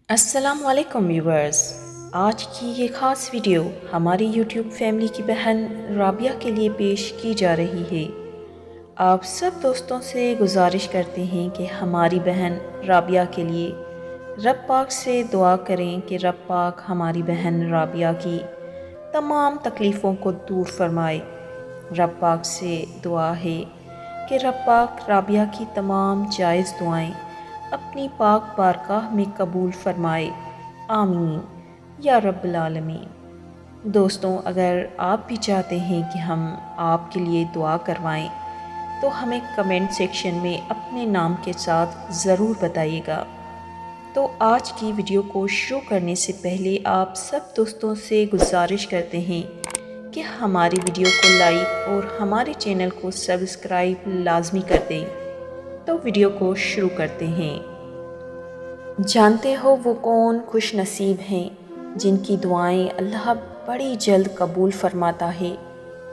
السلام علیکم ویورز، آج کی یہ خاص ویڈیو ہماری یوٹیوب فیملی کی بہن رابعہ کے لیے پیش کی جا رہی ہے۔ آپ سب دوستوں سے گزارش کرتے ہیں کہ ہماری بہن رابعہ کے لیے رب پاک سے دعا کریں کہ رب پاک ہماری بہن رابعہ کی تمام تکلیفوں کو دور فرمائے۔ رب پاک سے دعا ہے کہ رب پاک رابعہ کی تمام جائز دعائیں اپنی پاک بارگاہ میں قبول فرمائے، آمین یا رب العالمین۔ دوستوں، اگر آپ بھی چاہتے ہیں کہ ہم آپ کے لیے دعا کروائیں تو ہمیں کمنٹ سیکشن میں اپنے نام کے ساتھ ضرور بتائیے گا۔ تو آج کی ویڈیو کو شروع کرنے سے پہلے آپ سب دوستوں سے گزارش کرتے ہیں کہ ہماری ویڈیو کو لائک اور ہمارے چینل کو سبسکرائب لازمی کر دیں۔ تو ویڈیو کو شروع کرتے ہیں۔ جانتے ہو وہ کون خوش نصیب ہیں جن کی دعائیں اللہ بڑی جلد قبول فرماتا ہے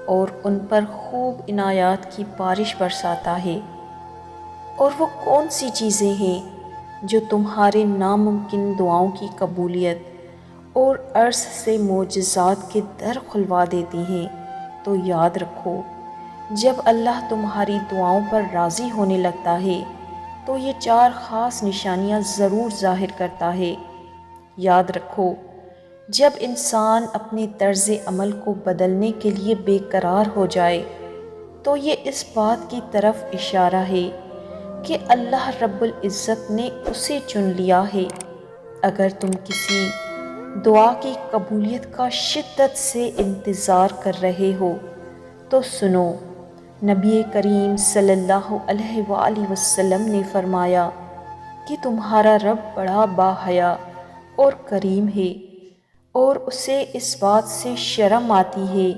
اور ان پر خوب عنایات کی بارش برساتا ہے۔ اور وہ کون سی چیزیں ہیں جو تمہارے ناممکن دعاؤں کی قبولیت اور عرض سے معجزات کے در کھلوا دیتی ہیں۔ تو یاد رکھو، جب اللہ تمہاری دعاؤں پر راضی ہونے لگتا ہے تو یہ 4 خاص نشانیاں ضرور ظاہر کرتا ہے۔ یاد رکھو، جب انسان اپنے طرز عمل کو بدلنے کے لیے بے قرار ہو جائے تو یہ اس بات کی طرف اشارہ ہے کہ اللہ رب العزت نے اسے چن لیا ہے۔ اگر تم کسی دعا کی قبولیت کا شدت سے انتظار کر رہے ہو تو سنو، نبی کریم صلی اللہ علیہ وآلہ وسلم نے فرمایا کہ تمہارا رب بڑا باحیا اور کریم ہے، اور اسے اس بات سے شرم آتی ہے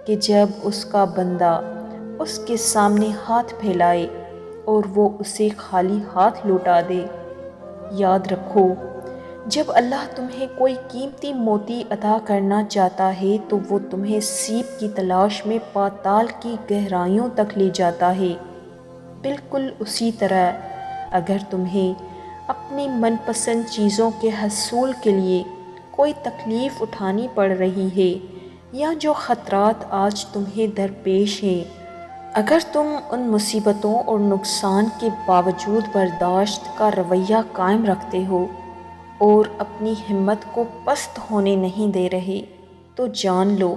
کہ جب اس کا بندہ اس کے سامنے ہاتھ پھیلائے اور وہ اسے خالی ہاتھ لوٹا دے۔ یاد رکھو، جب اللہ تمہیں کوئی قیمتی موتی عطا کرنا چاہتا ہے تو وہ تمہیں سیپ کی تلاش میں پاتال کی گہرائیوں تک لے جاتا ہے۔ بالکل اسی طرح اگر تمہیں اپنی من پسند چیزوں کے حصول کے لیے کوئی تکلیف اٹھانی پڑ رہی ہے یا جو خطرات آج تمہیں درپیش ہیں، اگر تم ان مصیبتوں اور نقصان کے باوجود برداشت کا رویہ قائم رکھتے ہو اور اپنی ہمت کو پست ہونے نہیں دے رہے، تو جان لو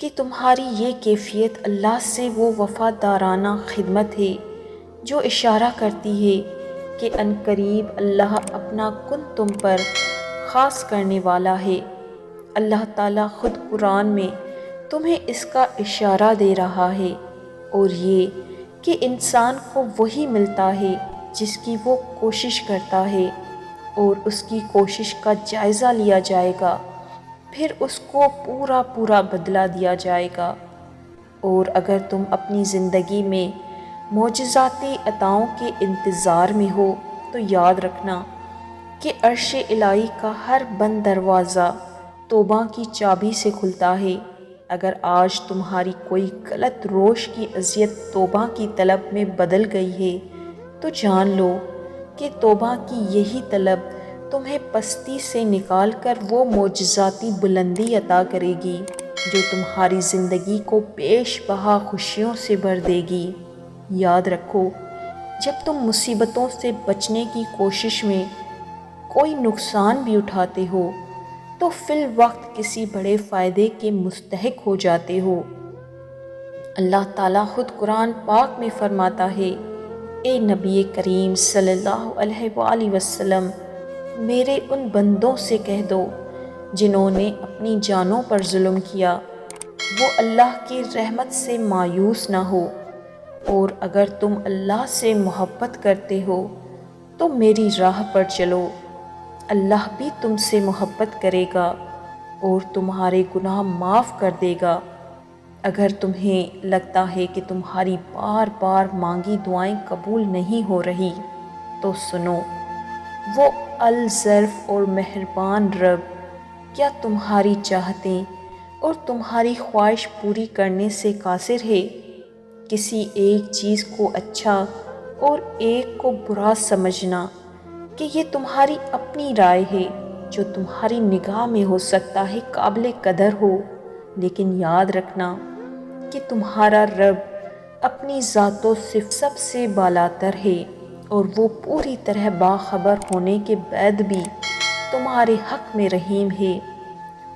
کہ تمہاری یہ کیفیت اللہ سے وہ وفادارانہ خدمت ہے جو اشارہ کرتی ہے کہ عنقریب اللہ اپنا کن تم پر خاص کرنے والا ہے۔ اللہ تعالیٰ خود قرآن میں تمہیں اس کا اشارہ دے رہا ہے، اور یہ کہ انسان کو وہی ملتا ہے جس کی وہ کوشش کرتا ہے، اور اس کی کوشش کا جائزہ لیا جائے گا، پھر اس کو پورا بدلہ دیا جائے گا۔ اور اگر تم اپنی زندگی میں معجزاتی عطاؤں کے انتظار میں ہو تو یاد رکھنا کہ عرش الہی کا ہر بند دروازہ توبہ کی چابی سے کھلتا ہے۔ اگر آج تمہاری کوئی غلط روش کی اذیت توبہ کی طلب میں بدل گئی ہے تو جان لو کہ توبہ کی یہی طلب تمہیں پستی سے نکال کر وہ معجزاتی بلندی عطا کرے گی جو تمہاری زندگی کو بیش بہا خوشیوں سے بھر دے گی۔ یاد رکھو، جب تم مصیبتوں سے بچنے کی کوشش میں کوئی نقصان بھی اٹھاتے ہو تو فی الوقت کسی بڑے فائدے کے مستحق ہو جاتے ہو۔ اللہ تعالیٰ خود قرآن پاک میں فرماتا ہے، اے نبی کریم صلی اللہ علیہ وآلہ وسلم، میرے ان بندوں سے کہہ دو جنہوں نے اپنی جانوں پر ظلم کیا، وہ اللہ کی رحمت سے مایوس نہ ہو، اور اگر تم اللہ سے محبت کرتے ہو تو میری راہ پر چلو، اللہ بھی تم سے محبت کرے گا اور تمہارے گناہ معاف کر دے گا۔ اگر تمہیں لگتا ہے کہ تمہاری بار بار مانگی دعائیں قبول نہیں ہو رہی تو سنو، وہ الظرف اور مہربان رب کیا تمہاری چاہتیں اور تمہاری خواہش پوری کرنے سے قاصر ہے؟ کسی ایک چیز کو اچھا اور ایک کو برا سمجھنا کہ یہ تمہاری اپنی رائے ہے، جو تمہاری نگاہ میں ہو سکتا ہے قابل قدر ہو، لیکن یاد رکھنا کہ تمہارا رب اپنی ذات و صفات سب سے بالاتر ہے، اور وہ پوری طرح باخبر ہونے کے بعد بھی تمہارے حق میں رحیم ہے،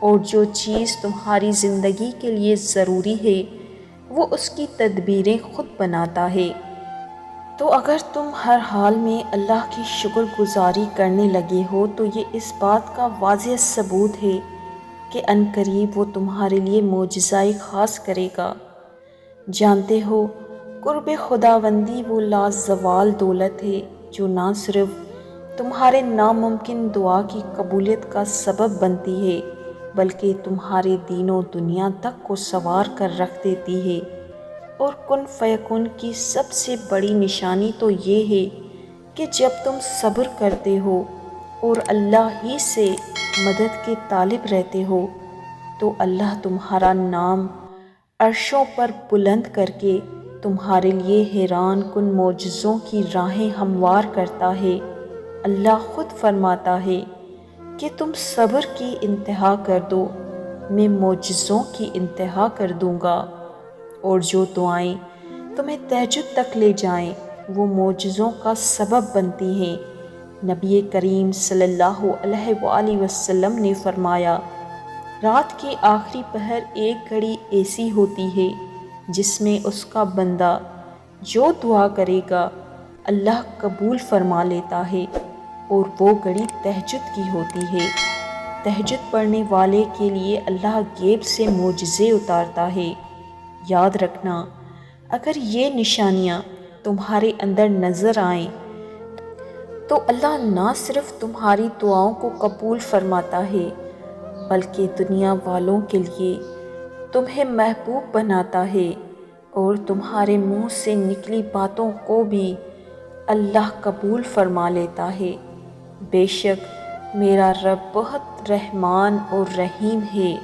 اور جو چیز تمہاری زندگی کے لیے ضروری ہے وہ اس کی تدبیریں خود بناتا ہے۔ تو اگر تم ہر حال میں اللہ کی شکر گزاری کرنے لگے ہو تو یہ اس بات کا واضح ثبوت ہے کہ عنقریب وہ تمہارے لیے معجزہ خاص کرے گا۔ جانتے ہو، قرب خداوندی وہ لازوال دولت ہے جو نہ صرف تمہارے ناممکن دعا کی قبولیت کا سبب بنتی ہے بلکہ تمہارے دین و دنیا تک کو سنوار کر رکھ دیتی ہے۔ اور کن فیکن کی سب سے بڑی نشانی تو یہ ہے کہ جب تم صبر کرتے ہو اور اللہ ہی سے مدد کے طالب رہتے ہو تو اللہ تمہارا نام عرشوں پر بلند کر کے تمہارے لیے حیران کن معجزوں کی راہیں ہموار کرتا ہے۔ اللہ خود فرماتا ہے کہ تم صبر کی انتہا کر دو، میں معجزوں کی انتہا کر دوں گا، اور جو دعائیں تمہیں تہجد تک لے جائیں وہ معجزوں کا سبب بنتی ہیں۔ نبی کریم صلی اللہ علیہ وآلہ وسلم نے فرمایا، رات کے آخری پہر ایک گھڑی ایسی ہوتی ہے جس میں اس کا بندہ جو دعا کرے گا اللہ قبول فرما لیتا ہے، اور وہ گھڑی تہجد کی ہوتی ہے۔ تہجد پڑھنے والے کے لیے اللہ غیب سے معجزے اتارتا ہے۔ یاد رکھنا، اگر یہ نشانیاں تمہارے اندر نظر آئیں تو اللہ نہ صرف تمہاری دعاؤں کو قبول فرماتا ہے بلکہ دنیا والوں کے لیے تمہیں محبوب بناتا ہے، اور تمہارے منہ سے نکلی باتوں کو بھی اللہ قبول فرما لیتا ہے۔ بے شک میرا رب بہت رحمان اور رحیم ہے۔